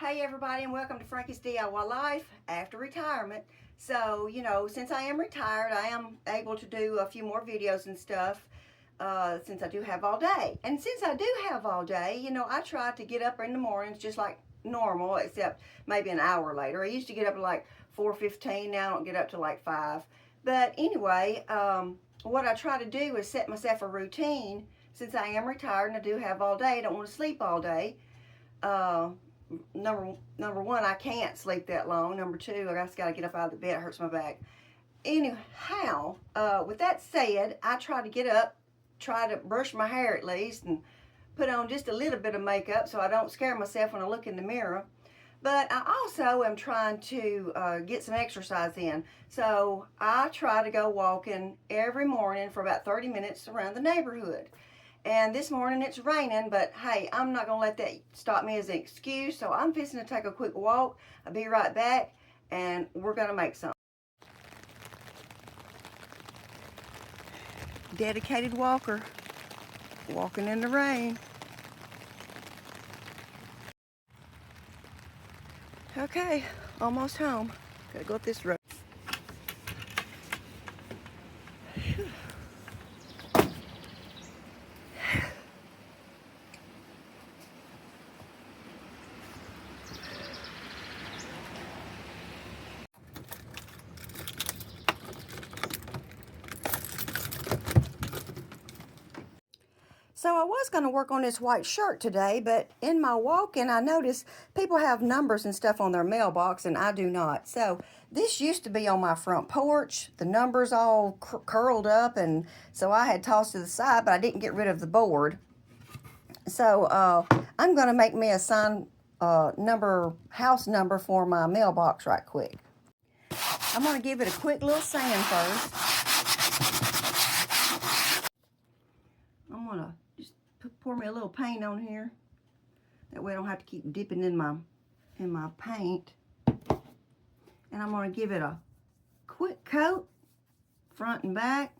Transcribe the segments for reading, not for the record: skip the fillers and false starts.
Hey everybody, and welcome to Frankie's DIY Life after retirement. So, since I am retired, I am able to do a few more videos and stuff since I do have all day. And since I do have all day, I try to get up in the mornings just like normal, except maybe an hour later. I used to get up at like 4:15, now I don't get up to like 5. But anyway, what I try to do is set myself a routine. Since I am retired and I do have all day, I don't want to sleep all day. Number one, I can't sleep that long. Number two, I just got to get up out of the bed. It hurts my back. Anyhow, with that said, I try to get up, try to brush my hair at least, and put on just a little bit of makeup so I don't scare myself when I look in the mirror. But I also am trying to get some exercise in. So I try to go walking every morning for about 30 minutes around the neighborhood. And this morning it's raining, but hey, I'm not going to let that stop me as an excuse. So I'm fixing to take a quick walk. I'll be right back, and we're going to make some. Dedicated walker, walking in the rain. Okay, almost home. Gotta go up this road. So I was going to work on this white shirt today, but in my walking, I noticed people have numbers and stuff on their mailbox, and I do not. So this used to be on my front porch. The numbers all curled up, and so I had tossed to the side, but I didn't get rid of the board. So I'm going to make me a sign house number for my mailbox right quick. I'm going to give it a quick little sand first. I'm going to pour me a little paint on here. That way I don't have to keep dipping in my paint. And I'm going to give it a quick coat, front and back,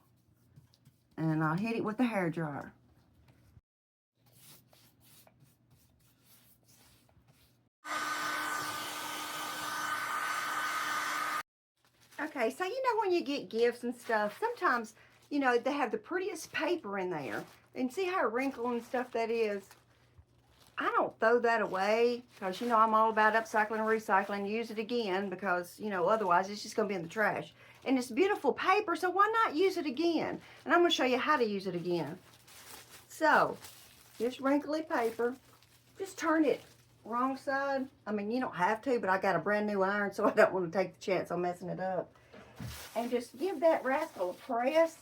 and I'll hit it with the hairdryer. Okay, so when you get gifts and stuff, sometimes, they have the prettiest paper in there. And see how wrinkled and stuff that is? I don't throw that away because, I'm all about upcycling and recycling. Use it again because, otherwise it's just going to be in the trash. And it's beautiful paper, so why not use it again? And I'm going to show you how to use it again. So, this wrinkly paper, just turn it wrong side. I mean, you don't have to, but I got a brand new iron, so I don't want to take the chance on messing it up. And just give that rascal a press.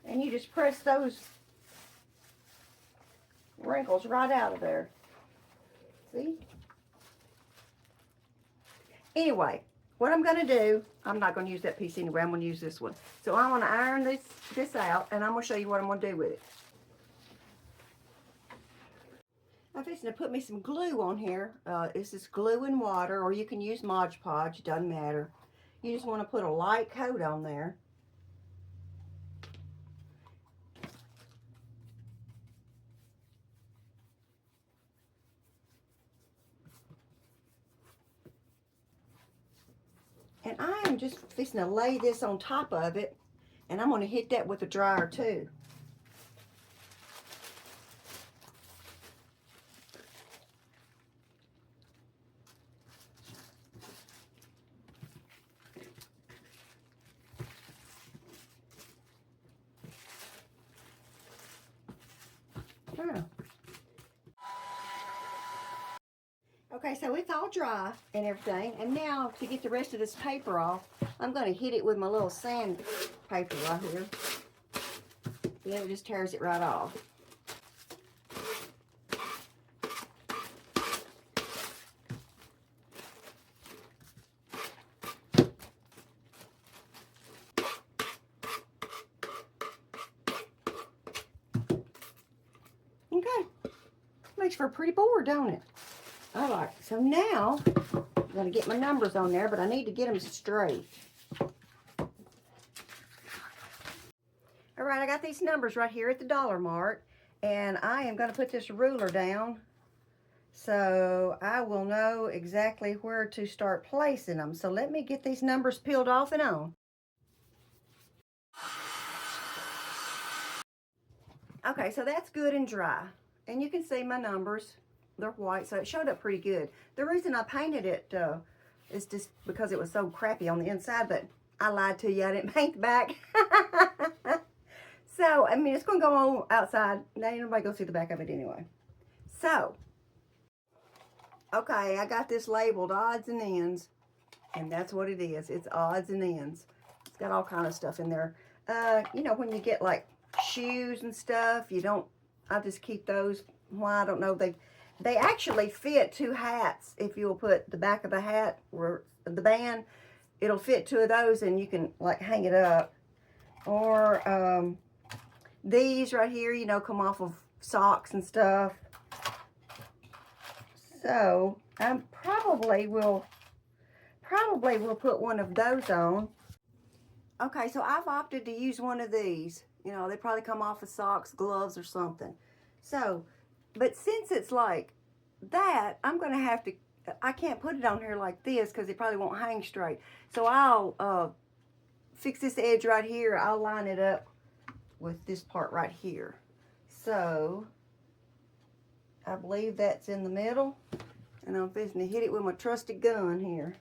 And you just press those wrinkles right out of there. See? Anyway, what I'm going to do, I'm not going to use that piece anyway. I'm going to use this one. So I'm going to iron this out, and I'm going to show you what I'm going to do with it. I'm fixing to put me some glue on here. This is glue and water, or you can use Mod Podge. It doesn't matter. You just want to put a light coat on there. And I am just fixing to lay this on top of it, and I'm going to hit that with a dryer too. Okay, so it's all dry and everything, and now to get the rest of this paper off, I'm going to hit it with my little sand paper right here. And then it just tears it right off. Okay, makes for a pretty board, don't it? All right, so now I'm going to get my numbers on there, but I need to get them straight. All right, I got these numbers right here at the Dollar Mart, and I am going to put this ruler down so I will know exactly where to start placing them. So let me get these numbers peeled off and on. Okay, so that's good and dry. And you can see my numbers. They're white, so it showed up pretty good. The reason I painted it is just because it was so crappy on the inside, but I lied to you. I didn't paint the back. So, I mean, it's going to go on outside. Now, ain't nobody going to see the back of it anyway. So, okay, I got this labeled odds and ends. And that's what it is. It's odds and ends. It's got all kind of stuff in there. You know, when you get like shoes and stuff, I just keep those. Why, I don't know. They actually fit 2 hats. If you'll put the back of the hat or the band, it'll fit 2 of those and you can like hang it up. Or these right here, you know, come off of socks and stuff. So I probably will put one of those on. Okay, so I've opted to use one of these. You know, they probably come off of socks, gloves, or something. So, but since it's like that, I'm going to have to, I can't put it on here like this because it probably won't hang straight. So I'll fix this edge right here. I'll line it up with this part right here. So, I believe that's in the middle. And I'm fixing to hit it with my trusty gun here.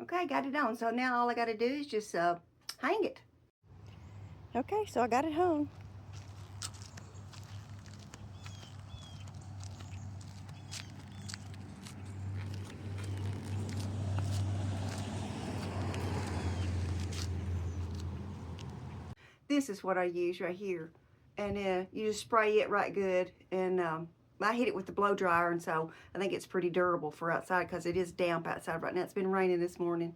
Okay, got it on. So now all I got to do is just hang it. Okay, so I got it hung. This is what I use right here. And you just spray it right good. And I hit it with the blow dryer, and so I think it's pretty durable for outside because it is damp outside right now. It's been raining this morning.